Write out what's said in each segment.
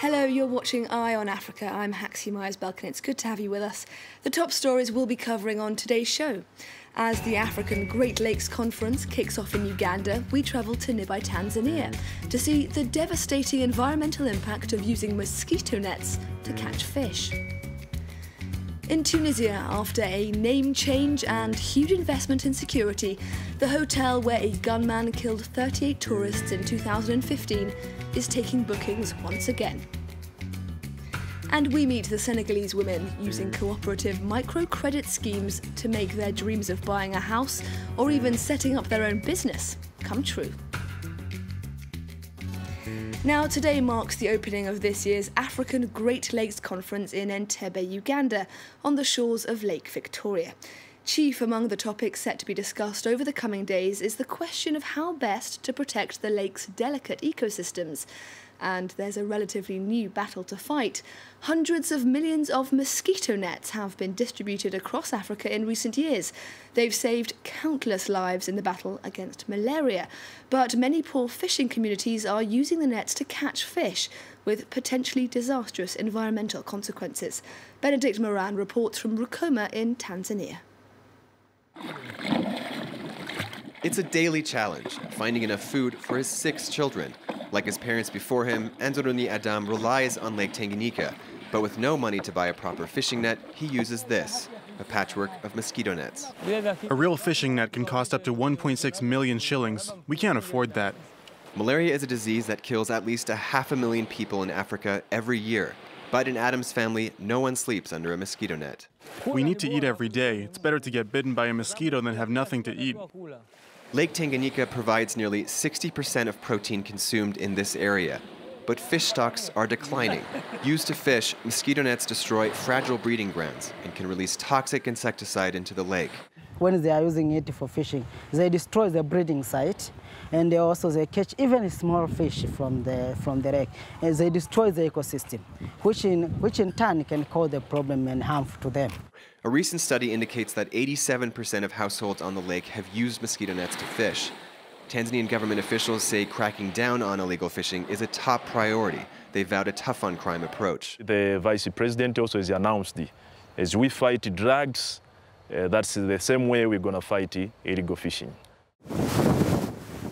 Hello, you're watching Eye on Africa. I'm Haxie Myers-Belkin. It's good to have you with us. The top stories we'll be covering on today's show. As the African Great Lakes Conference kicks off in Uganda, we travel to nearby Tanzania to see the devastating environmental impact of using mosquito nets to catch fish. In Tunisia, after a name change and huge investment in security, the hotel where a gunman killed 38 tourists in 2015 is taking bookings once again. And we meet the Senegalese women using cooperative microcredit schemes to make their dreams of buying a house or even setting up their own business come true. Now, today marks the opening of this year's African Great Lakes Conference in Entebbe, Uganda, on the shores of Lake Victoria. Chief among the topics set to be discussed over the coming days is the question of how best to protect the lake's delicate ecosystems. And there's a relatively new battle to fight. Hundreds of millions of mosquito nets have been distributed across Africa in recent years. They've saved countless lives in the battle against malaria. But many poor fishing communities are using the nets to catch fish, with potentially disastrous environmental consequences. Benedict Moran reports from Rukoma in Tanzania. It's a daily challenge, finding enough food for his 6 children. Like his parents before him, Anzuruni Adam relies on Lake Tanganyika, but with no money to buy a proper fishing net, he uses this, a patchwork of mosquito nets. A real fishing net can cost up to 1.6 million shillings. We can't afford that. Malaria is a disease that kills at least 500,000 people in Africa every year. But in Adam's family, no one sleeps under a mosquito net. We need to eat every day. It's better to get bitten by a mosquito than have nothing to eat. Lake Tanganyika provides nearly 60% of protein consumed in this area. But fish stocks are declining. Used to fish, mosquito nets destroy fragile breeding grounds and can release toxic insecticide into the lake. When they are using it for fishing, they destroy the breeding site, and they catch even small fish from the lake, and they destroy the ecosystem, which in turn can cause a problem and harm to them. A recent study indicates that 87% of households on the lake have used mosquito nets to fish. Tanzanian government officials say cracking down on illegal fishing is a top priority. They vowed a tough-on-crime approach. The vice president also has announced, as we fight drugs, that's the same way we're going to fight illegal fishing.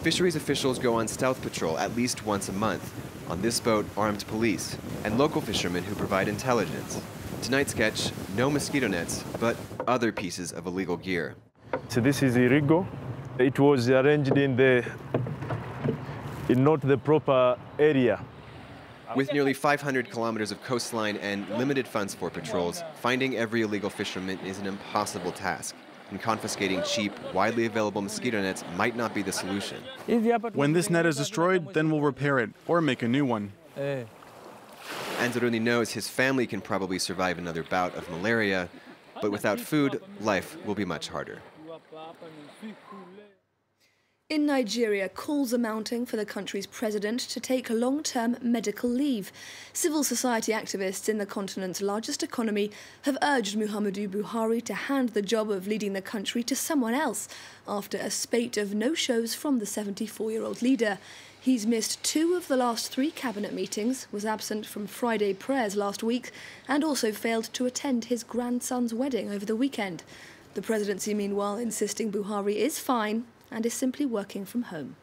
Fisheries officials go on stealth patrol at least once a month. On this boat, armed police and local fishermen who provide intelligence. Tonight's sketch, no mosquito nets, but other pieces of illegal gear. So this is illegal. It was arranged in not the proper area. With nearly 500 kilometers of coastline and limited funds for patrols, finding every illegal fisherman is an impossible task. And confiscating cheap, widely available mosquito nets might not be the solution. When this net is destroyed, then we'll repair it or make a new one. Anzuruni knows his family can probably survive another bout of malaria, but without food, life will be much harder. In Nigeria, calls are mounting for the country's president to take long-term medical leave. Civil society activists in the continent's largest economy have urged Muhammadu Buhari to hand the job of leading the country to someone else after a spate of no-shows from the 74-year-old leader. He's missed 2 of the last 3 cabinet meetings, was absent from Friday prayers last week, and also failed to attend his grandson's wedding over the weekend. The presidency, meanwhile, insisting Buhari is fine and is simply working from home.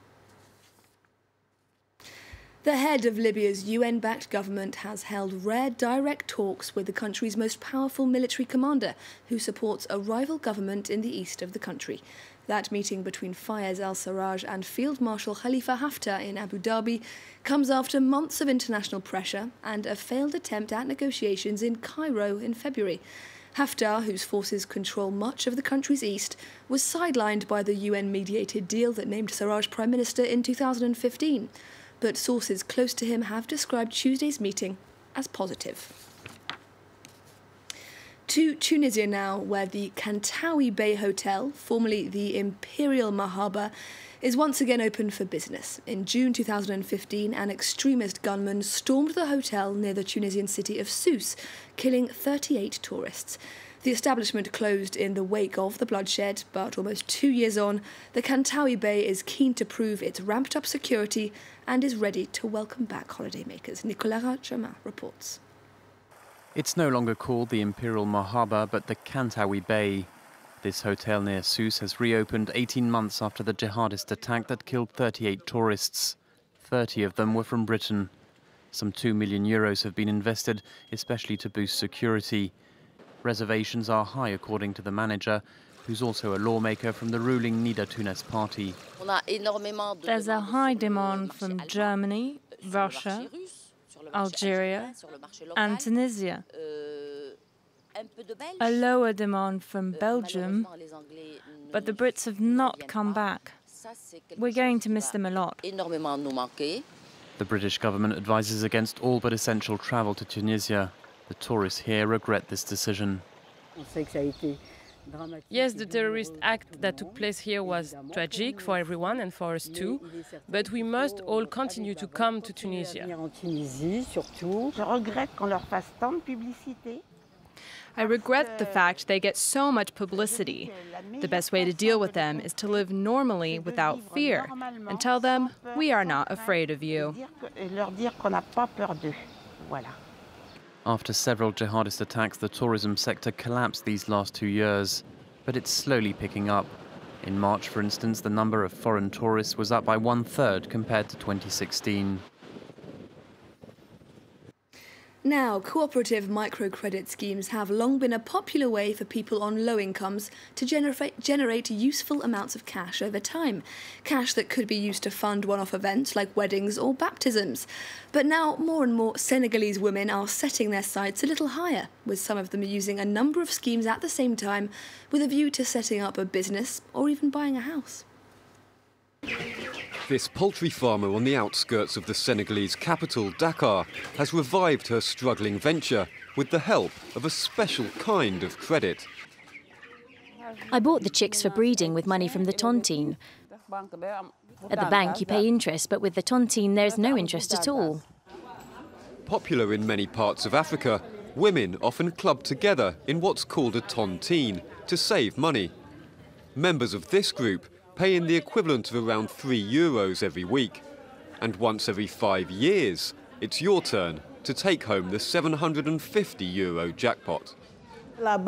The head of Libya's UN-backed government has held rare direct talks with the country's most powerful military commander, who supports a rival government in the east of the country. That meeting between Fayez al-Sarraj and Field Marshal Khalifa Haftar in Abu Dhabi comes after months of international pressure and a failed attempt at negotiations in Cairo in February. Haftar, whose forces control much of the country's east, was sidelined by the UN-mediated deal that named Sarraj Prime Minister in 2015. But sources close to him have described Tuesday's meeting as positive. To Tunisia now, where the Kantawi Bay Hotel, formerly the Imperial Mahaba, is once again open for business. In June 2015, an extremist gunman stormed the hotel near the Tunisian city of Sousse, killing 38 tourists. The establishment closed in the wake of the bloodshed, but almost 2 years on, the Kantawi Bay is keen to prove its ramped-up security and is ready to welcome back holidaymakers. Nicolas Rachamin reports. It's no longer called the Imperial Mahaba, but the Kantawi Bay. This hotel near Sousse has reopened 18 months after the jihadist attack that killed 38 tourists. 30 of them were from Britain. Some €2 million have been invested, especially to boost security. Reservations are high, according to the manager, who's also a lawmaker from the ruling Nida Tunis party. There's a high demand from Germany, Russia, Algeria and Tunisia. A lower demand from Belgium, but the Brits have not come back. We're going to miss them a lot. The British government advises against all but essential travel to Tunisia. The tourists here regret this decision. Yes, the terrorist act that took place here was tragic for everyone and for us too, but we must all continue to come to Tunisia. I regret the fact they get so much publicity. The best way to deal with them is to live normally without fear and tell them we are not afraid of you. After several jihadist attacks, the tourism sector collapsed these last 2 years, but it's slowly picking up. In March, for instance, the number of foreign tourists was up by 1/3 compared to 2016. Now, cooperative microcredit schemes have long been a popular way for people on low incomes to generate useful amounts of cash over time. Cash that could be used to fund one-off events like weddings or baptisms. But now more and more Senegalese women are setting their sights a little higher, with some of them using a number of schemes at the same time with a view to setting up a business or even buying a house. This poultry farmer on the outskirts of the Senegalese capital, Dakar, has revived her struggling venture with the help of a special kind of credit. I bought the chicks for breeding with money from the tontine. At the bank you pay interest, but with the tontine there's no interest at all. Popular in many parts of Africa, women often club together in what's called a tontine to save money. Members of this group pay in the equivalent of around €3 every week. And once every 5 years, it's your turn to take home the €750 jackpot. The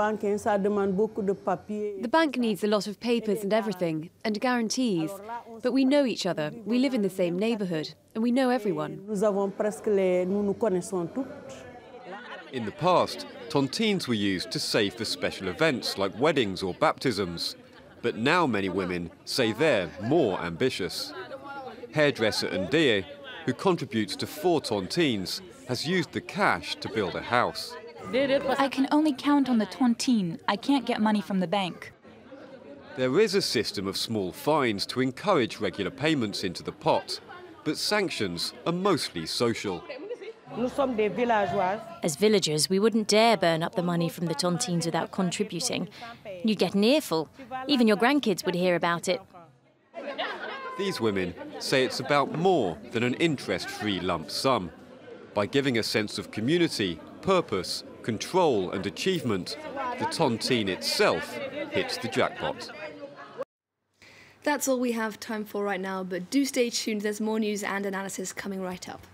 bank needs a lot of papers and everything, and guarantees. But we know each other, we live in the same neighbourhood, and we know everyone. In the past, tontines were used to save for special events like weddings or baptisms. But now many women say they're more ambitious. Hairdresser Ndeye, who contributes to 4 tontines, has used the cash to build a house. I can only count on the tontine. I can't get money from the bank. There is a system of small fines to encourage regular payments into the pot, but sanctions are mostly social. As villagers, we wouldn't dare burn up the money from the tontines without contributing. You'd get an earful. Even your grandkids would hear about it. These women say it's about more than an interest-free lump sum. By giving a sense of community, purpose, control and achievement, the tontine itself hits the jackpot. That's all we have time for right now, but do stay tuned. There's more news and analysis coming right up.